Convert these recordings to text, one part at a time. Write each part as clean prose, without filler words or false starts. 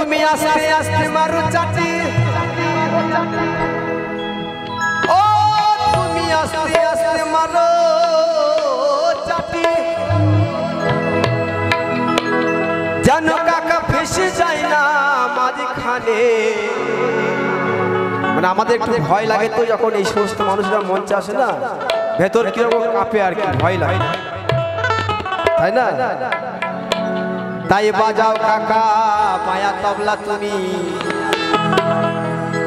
তুমি আস্তে আস্তে মারো চাটি, ও তুমি আস্তে আস্তে মারো চাটি, যেন কাকা ফেসে যায় না মাঝখানে। মানে আমাদের একটু ভয় লাগে তো যখন এই সমস্ত মানুষরা মঞ্চে আসে না, ভেতর কিরকম কাঁপে আর কি, ভয় লাগে, তাই না? তাই বাজাও কাকা মায়া তবলা তুমি।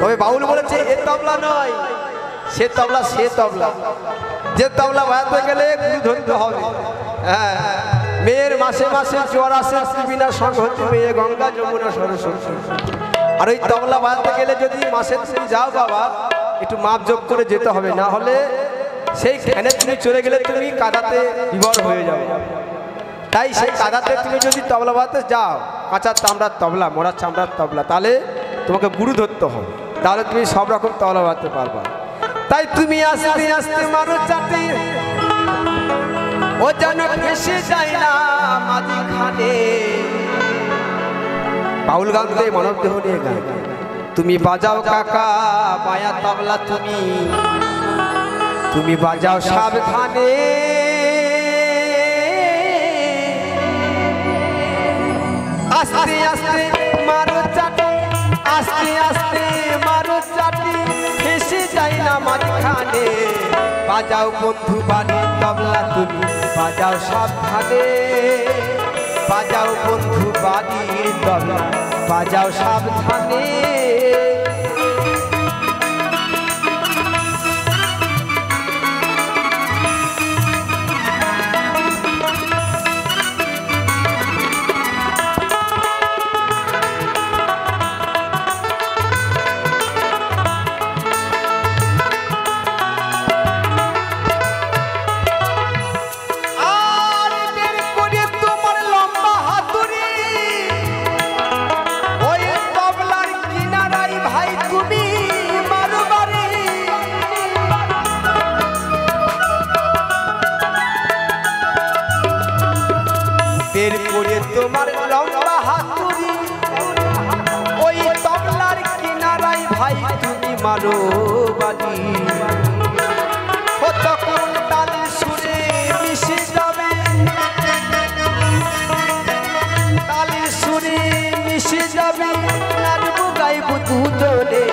তবে বাউল বলেছে এ তবলা নয়, সে তবলা, সে তবলা, যে তবলা বাজাতে গেলে গুরু ধরতে হবে। হ্যাঁ, মেয়ের মাসে মাসে জ্বর আসে, বিনা সঙ্গ হতে মেয়ে গঙ্গা যমুনা সরস্বতী। আর ওই তবলা বাজাতে গেলে যদি মাসে তুমি যাও বাবা, একটু মাপ যোগ করে যেতে হবে, না হলে সেই ফ্যানে তুমি চলে গেলে তুমি কাদাতে বিভোর হয়ে যাবে। তাই সেই কাদাতে তুমি যদি তবলা বাজাতে যাও, কাঁচা চামড়ার তবলা, মোড়ার চামড়ার তবলা, তাহলে তোমাকে গুরু ধরতে হবে, তাহলে তুমি সব রকম তবলা বাজাতে পারবা। তাই তুমি আস্তে আস্তে মারো চাটি, ও যেন ফেসে যায় না মাঝখানে। বাউল গান দিয়ে মানব দেহ নিয়ে গান। তুমি বাজাও কাকা মায়া তবলা তুমি, তুমি বাজাও সাবধানে, আস্তে আস্তে মারো চাটি, আস্তে আস্তে মারো চাটি, ফেসে যায় না মাঝখানে। বাজাও বন্ধু বাড়ির তবলা তুমি, বাজাও সাবধানে, বাজাও বন্ধু বাড়ির তবলা, বাজাও সাবধানে। তোমার লম্বা হাতুড়ি ওই তবলার কিনারায় ভাই তুমি মারো বাড়ি, তখন তাল সুরে মিশে যাবে, তালের সুরে মিশে যাবে, নাচবো গাইবো দুজনে।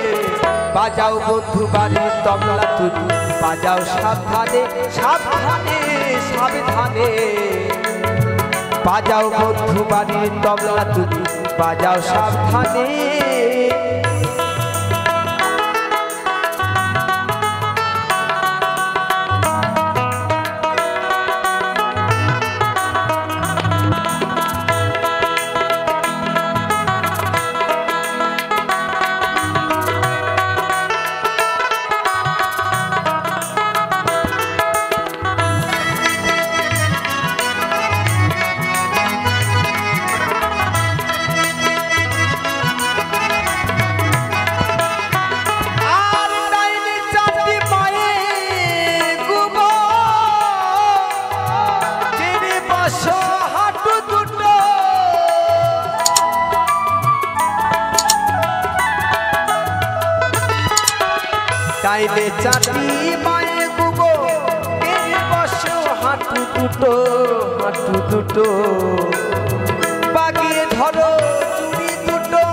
বাজাও বন্ধু বাড়ির তবলা তুমি, বাজাও সাবধানে, সাবধানে, সাবধানে, বাজাও বন্ধু বাড়ির তবলা তুমি, বাজাও সাবধানে। টাইমে চাটি মায়ে গুগো, বসো হাঁটু দুটো, হাঁটু দুটো বাগিয়ে ধরো চুড়ি দুটো,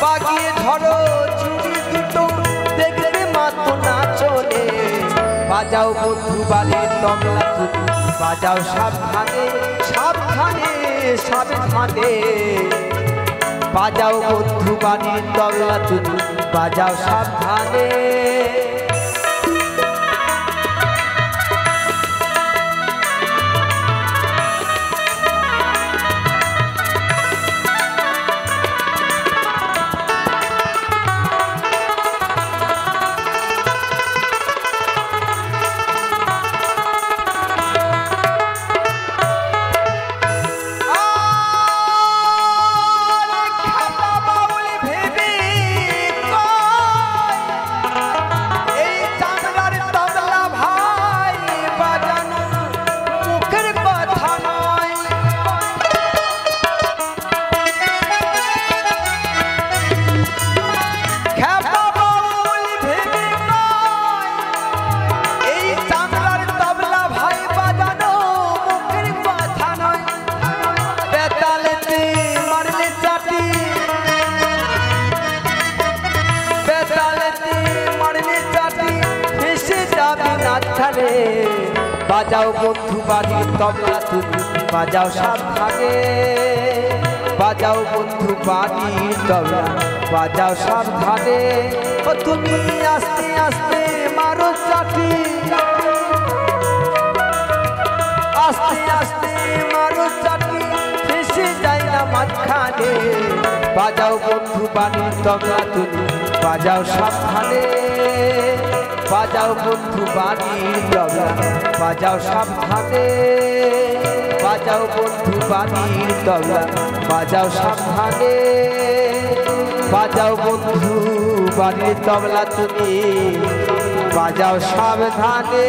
বাগিয়ে ধরো চুড়ি দুটো, দেখবে মাতো নাচনে। বাজাও বন্ধু বাড়ির তবলা তুমি, বাজাও সাবধানে, সাবধানে, সাবধানে, বাজাও বন্ধু বাড়ির তবলা তুমি, বাজাও সাবধানে। নাচখানে বাজাও বন্ধু বাড়ির তবলা তুমি বাজাও সাবধানে বাজাও বন্ধু বাড়ির তবলা বাজাও সাবধানে ও তুমি আস্তে আস্তে মারো চাটি আস্তে আস্তে মারো চাটি ফেসে যায় না মাঝখানে বাজাও বন্ধু বাড়ির তবলা তুমি বাজাও সাবধানে বাজাও বন্ধু বাড়ির তবলা বাজাও সাবধানে বাজাও বন্ধু বাড়ির তবলা বাজাও সাবধানে বাজাও বন্ধু বাড়ির তবলা তুমি বাজাও সাবধানে।